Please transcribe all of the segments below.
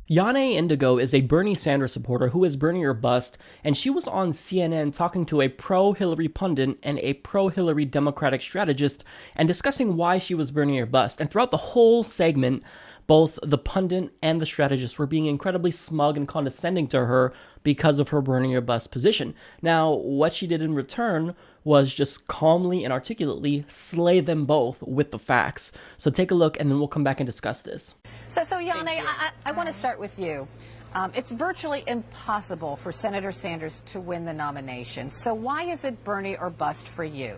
Yane Indigo is a Bernie Sanders supporter who is Bernie or bust, and she was on CNN talking to a pro-Hillary pundit and a pro-Hillary Democratic strategist and discussing why she was Bernie or bust. And throughout the whole segment, both the pundit and the strategist were being incredibly smug and condescending to her because of her Bernie or bust position. Now, what she did in return was just calmly and articulately slay them both with the facts. So take a look and then we'll come back and discuss this. So Yane, I want to start with you. It's virtually impossible for Senator Sanders to win the nomination. So why is it Bernie or bust for you?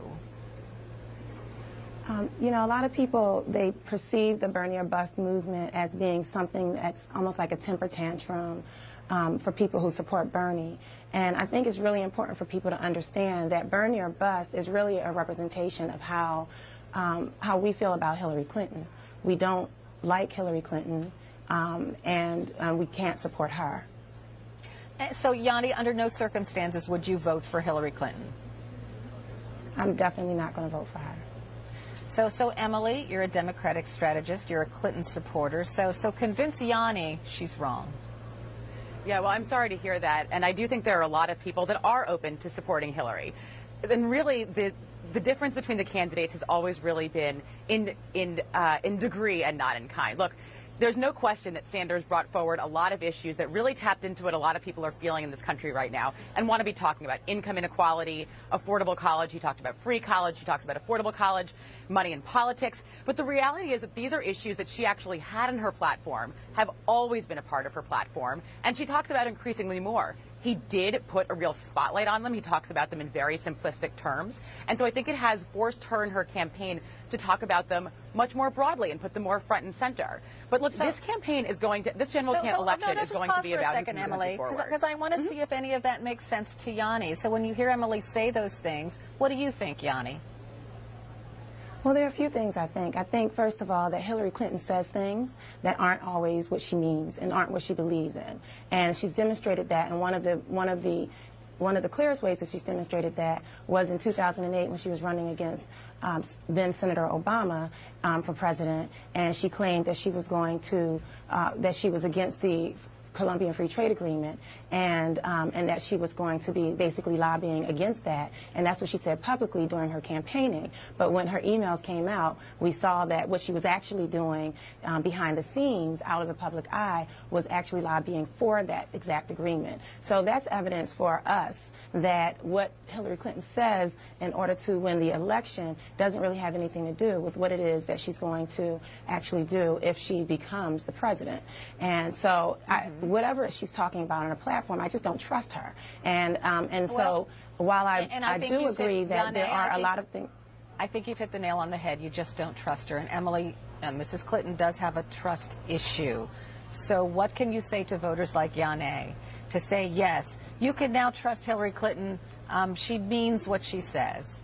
You know, a lot of people, they perceive the Bernie or bust movement as being something that's almost like a temper tantrum for people who support Bernie. And I think it's really important for people to understand that Bernie or bust is really a representation of how we feel about Hillary Clinton. We don't like Hillary Clinton, and we can't support her. So, Yanni, under no circumstances would you vote for Hillary Clinton? I'm definitely not going to vote for her. So Emily, you're a Democratic strategist. You're a Clinton supporter. So convince Yanni she's wrong. Yeah, well, I'm sorry to hear that, and I do think there are a lot of people that are open to supporting Hillary. And really, the difference between the candidates has always really been in degree and not in kind. Look, there's no question that Sanders brought forward a lot of issues that really tapped into what a lot of people are feeling in this country right now and want to be talking about: income inequality, affordable college. He talked about free college. He talks about affordable college, money in politics. But the reality is that these are issues that she actually had in her platform, have always been a part of her platform, and she talks about increasingly more. He did put a real spotlight on them. He talks about them in very simplistic terms. And so I think it has forced her and her campaign to talk about them much more broadly and put them more front and center. But look, this campaign is going to, this general election is going to be about who can move Emily, because I want to see if any of that makes sense to Yanni. So when you hear Emily say those things, what do you think, Yanni? Well, there are a few things I think. I think, first of all, that Hillary Clinton says things that aren't always what she means and aren't what she believes in. And she's demonstrated that, and one of the clearest ways that she's demonstrated that was in 2008 when she was running against then Senator Obama for president, and she claimed that she was going to, that she was against the Colombian Free Trade Agreement, and that she was going to be basically lobbying against that, and that's what she said publicly during her campaigning. But when her emails came out, we saw that what she was actually doing behind the scenes, out of the public eye, was actually lobbying for that exact agreement. So that's evidence for us that what Hillary Clinton says in order to win the election doesn't really have anything to do with what it is that she's going to actually do if she becomes the president. And so whatever she's talking about on her platform, I just don't trust her. And so while I do agree that there are a lot of things. I think you've hit the nail on the head. You just don't trust her. And Emily, Mrs. Clinton does have a trust issue. So what can you say to voters like Yane to say, yes, you can now trust Hillary Clinton. She means what she says?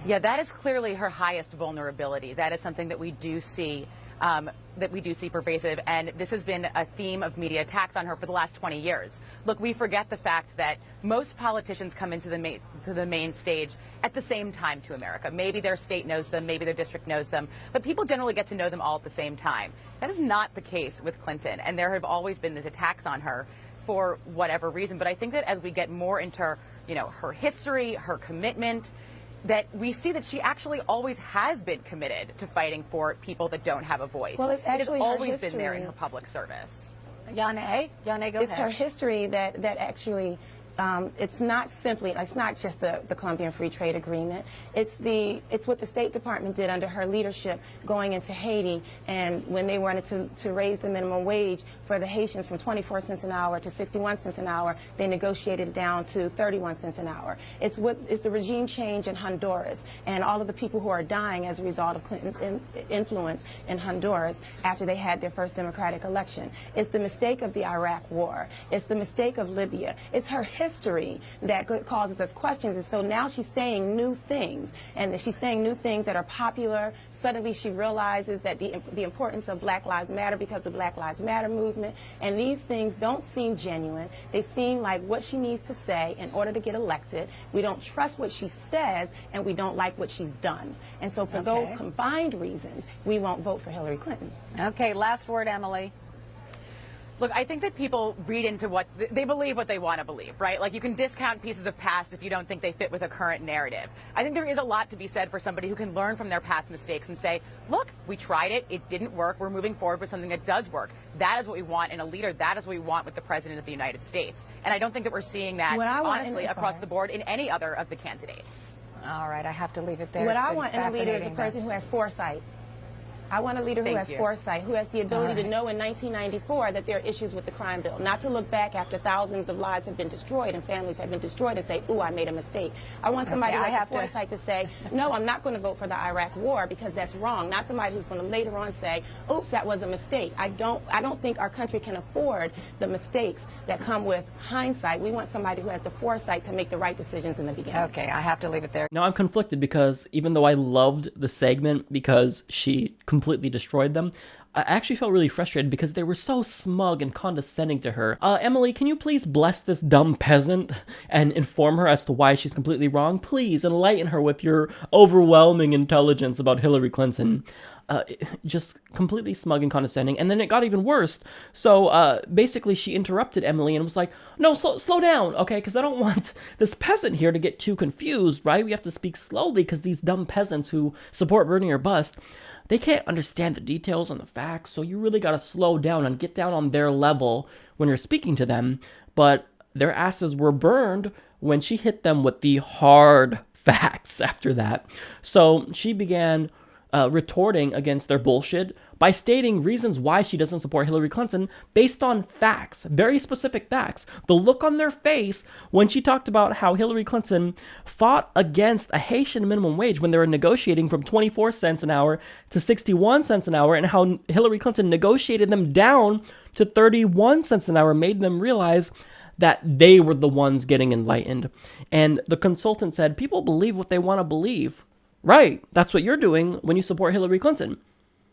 Yeah, that is clearly her highest vulnerability. That is something that we do see pervasive, and this has been a theme of media attacks on her for the last 20 years. Look, we forget the fact that most politicians come into the main stage at the same time to America. Maybe their state knows them, maybe their district knows them, but people generally get to know them all at the same time. That is not the case with Clinton, and there have always been these attacks on her for whatever reason. But I think that as we get more into, her history, her commitment, that we see that she actually always has been committed to fighting for people that don't have a voice. Well, it has always been there in her public service. Yane, go ahead. It's her history that actually, it's not just the Colombian Free Trade Agreement. It's what the State Department did under her leadership going into Haiti, and when they wanted to raise the minimum wage for the Haitians from 24 cents an hour to 61 cents an hour, they negotiated it down to 31 cents an hour. It's the regime change in Honduras and all of the people who are dying as a result of Clinton's influence in Honduras after they had their first democratic election. It's the mistake of the Iraq War. It's the mistake of Libya. It's her history that causes us questions. And so now she's saying new things, and she's saying new things that are popular. Suddenly she realizes that the importance of Black Lives Matter because of the Black Lives Matter movement, and these things don't seem genuine. They seem like what she needs to say in order to get elected. We don't trust what she says, and we don't like what she's done. And so for those combined reasons, we won't vote for Hillary Clinton. Okay, last word, Emily. Look, I think that people read into what they believe what they want to believe, right? Like, you can discount pieces of past if you don't think they fit with a current narrative. I think there is a lot to be said for somebody who can learn from their past mistakes and say, look, we tried it, it didn't work, we're moving forward with something that does work. That is what we want in a leader. That is what we want with the president of the United States. And I don't think that we're seeing that, honestly, across the board in any other of the candidates. All right, I have to leave it there. What I want in a leader is a person who has foresight. I want a leader who has foresight, who has the ability to know in 1994 that there are issues with the crime bill, not to look back after thousands of lives have been destroyed and families have been destroyed and say, ooh, I made a mistake. I want somebody who has the foresight to say, no, I'm not going to vote for the Iraq war because that's wrong. Not somebody who's going to later on say, oops, that was a mistake. I don't think our country can afford the mistakes that come with hindsight. We want somebody who has the foresight to make the right decisions in the beginning. Okay, I have to leave it there. Now I'm conflicted because even though I loved the segment because she completely destroyed them, I actually felt really frustrated because they were so smug and condescending to her. Emily, can you please bless this dumb peasant and inform her as to why she's completely wrong? Please enlighten her with your overwhelming intelligence about Hillary Clinton. Just completely smug and condescending. And then it got even worse. So basically she interrupted Emily and was like, no, slow down, okay? Because I don't want this peasant here to get too confused, right? We have to speak slowly because these dumb peasants who support burning or bust, they can't understand the details and the facts. So you really got to slow down and get down on their level when you're speaking to them. But their asses were burned when she hit them with the hard facts after that. So she began retorting against their bullshit by stating reasons why she doesn't support Hillary Clinton based on facts, very specific facts. The look on their face when she talked about how Hillary Clinton fought against a Haitian minimum wage when they were negotiating from 24 cents an hour to 61 cents an hour, and how Hillary Clinton negotiated them down to 31 cents an hour, made them realize that they were the ones getting enlightened. And the consultant said, people believe what they want to believe. Right, that's what you're doing when you support Hillary Clinton.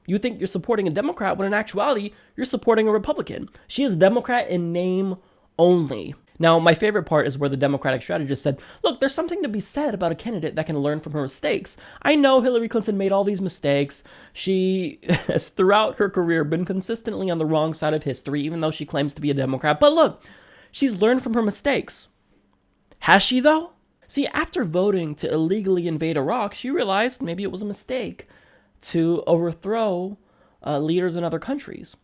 You think you're supporting a Democrat when in actuality, you're supporting a Republican. She is Democrat in name only. Now, my favorite part is where the Democratic strategist said, look, there's something to be said about a candidate that can learn from her mistakes. I know Hillary Clinton made all these mistakes. She has throughout her career been consistently on the wrong side of history, even though she claims to be a Democrat. But look, she's learned from her mistakes. Has she, though? See, after voting to illegally invade Iraq, she realized maybe it was a mistake to overthrow leaders in other countries.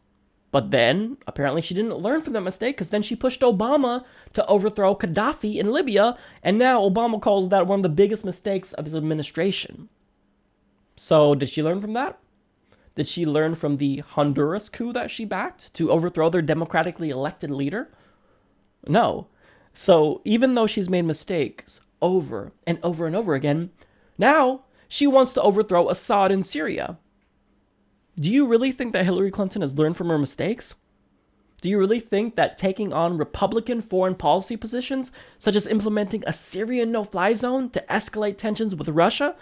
But then, apparently she didn't learn from that mistake because then she pushed Obama to overthrow Gaddafi in Libya, and now Obama calls that one of the biggest mistakes of his administration. So, did she learn from that? Did she learn from the Honduras coup that she backed to overthrow their democratically elected leader? No. So, even though she's made mistakes over and over and over again, now she wants to overthrow Assad in Syria. Do you really think that Hillary Clinton has learned from her mistakes? Do you really think that taking on Republican foreign policy positions, such as implementing a Syrian no-fly zone to escalate tensions with Russia,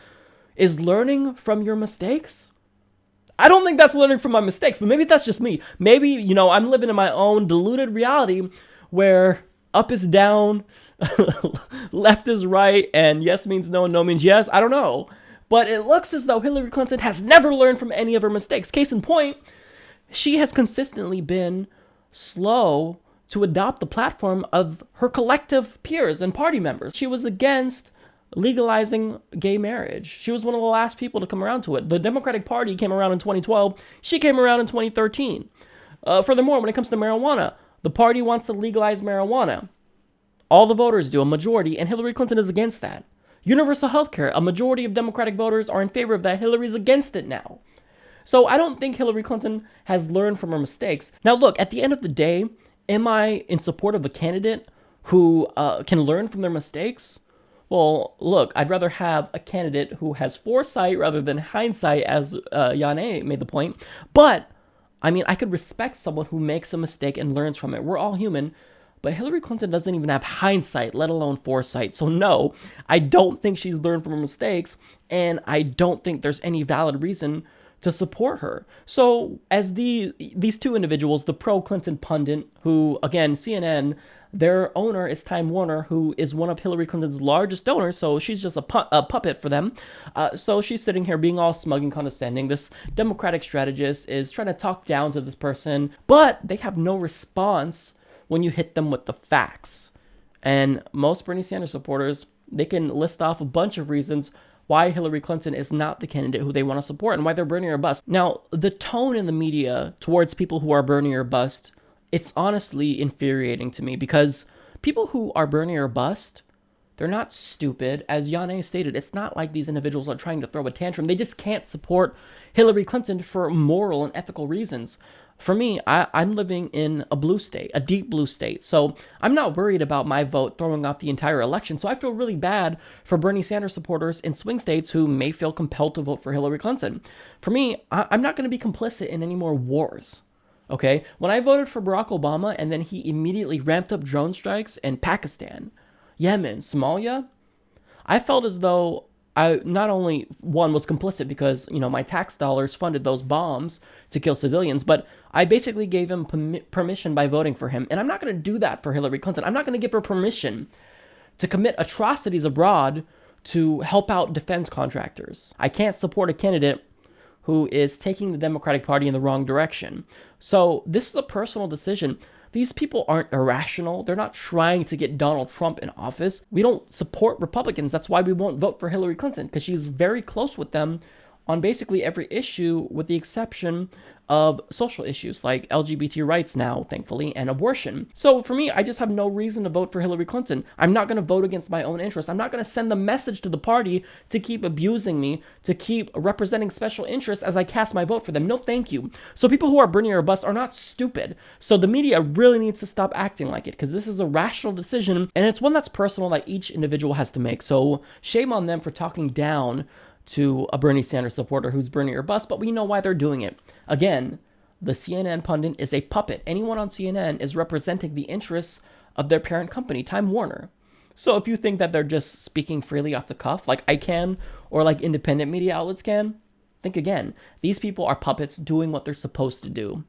is learning from your mistakes? I don't think that's learning from my mistakes, but maybe that's just me. Maybe, I'm living in my own deluded reality where up is down, left is right, and yes means no and no means yes. I don't know. But it looks as though Hillary Clinton has never learned from any of her mistakes. Case in point, she has consistently been slow to adopt the platform of her collective peers and party members. She was against legalizing gay marriage. She was one of the last people to come around to it. The Democratic Party came around in 2012. She came around in 2013. Furthermore, when it comes to marijuana, the party wants to legalize marijuana. All the voters do, a majority, and Hillary Clinton is against that. Universal health care, a majority of Democratic voters are in favor of that. Hillary's against it now. So I don't think Hillary Clinton has learned from her mistakes. Now look, at the end of the day, am I in support of a candidate who can learn from their mistakes? Well, look, I'd rather have a candidate who has foresight rather than hindsight, as Yane made the point. But, I could respect someone who makes a mistake and learns from it. We're all human. But Hillary Clinton doesn't even have hindsight, let alone foresight. So no, I don't think she's learned from her mistakes, and I don't think there's any valid reason to support her. So as these two individuals, the pro-Clinton pundit, who, again, CNN, their owner is Time Warner, who is one of Hillary Clinton's largest donors, so she's just a puppet for them. So she's sitting here being all smug and condescending. This Democratic strategist is trying to talk down to this person, but they have no response when you hit them with the facts. And most Bernie Sanders supporters, they can list off a bunch of reasons why Hillary Clinton is not the candidate who they want to support and why they're burning her bust. Now, the tone in the media towards people who are burning her bust, it's honestly infuriating to me, because people who are burning her bust, they're not stupid. As Yane stated, it's not like these individuals are trying to throw a tantrum. They just can't support Hillary Clinton for moral and ethical reasons. For me, I'm living in a blue state, a deep blue state. So I'm not worried about my vote throwing off the entire election. So I feel really bad for Bernie Sanders supporters in swing states who may feel compelled to vote for Hillary Clinton. For me, I'm not going to be complicit in any more wars. Okay? When I voted for Barack Obama and then he immediately ramped up drone strikes in Pakistan, Yemen, Somalia, I felt as though I not only, one, was complicit because, my tax dollars funded those bombs to kill civilians, but I basically gave him permission by voting for him. And I'm not going to do that for Hillary Clinton. I'm not going to give her permission to commit atrocities abroad to help out defense contractors. I can't support a candidate who is taking the Democratic Party in the wrong direction. So this is a personal decision. These people aren't irrational. They're not trying to get Donald Trump in office. We don't support Republicans. That's why we won't vote for Hillary Clinton, because she's very close with them on basically every issue, with the exception of social issues like LGBT rights now, thankfully, and abortion. So for me, I just have no reason to vote for Hillary Clinton. I'm not going to vote against my own interests. I'm not going to send the message to the party to keep abusing me, to keep representing special interests as I cast my vote for them. No, thank you. So people who are burning her bust are not stupid. So the media really needs to stop acting like it, because this is a rational decision, and it's one that's personal that each individual has to make. So shame on them for talking down to a Bernie Sanders supporter who's burning her bust, but we know why they're doing it. Again, the CNN pundit is a puppet. Anyone on CNN is representing the interests of their parent company, Time Warner. So if you think that they're just speaking freely off the cuff, like I can, or like independent media outlets can, think again. These people are puppets doing what they're supposed to do.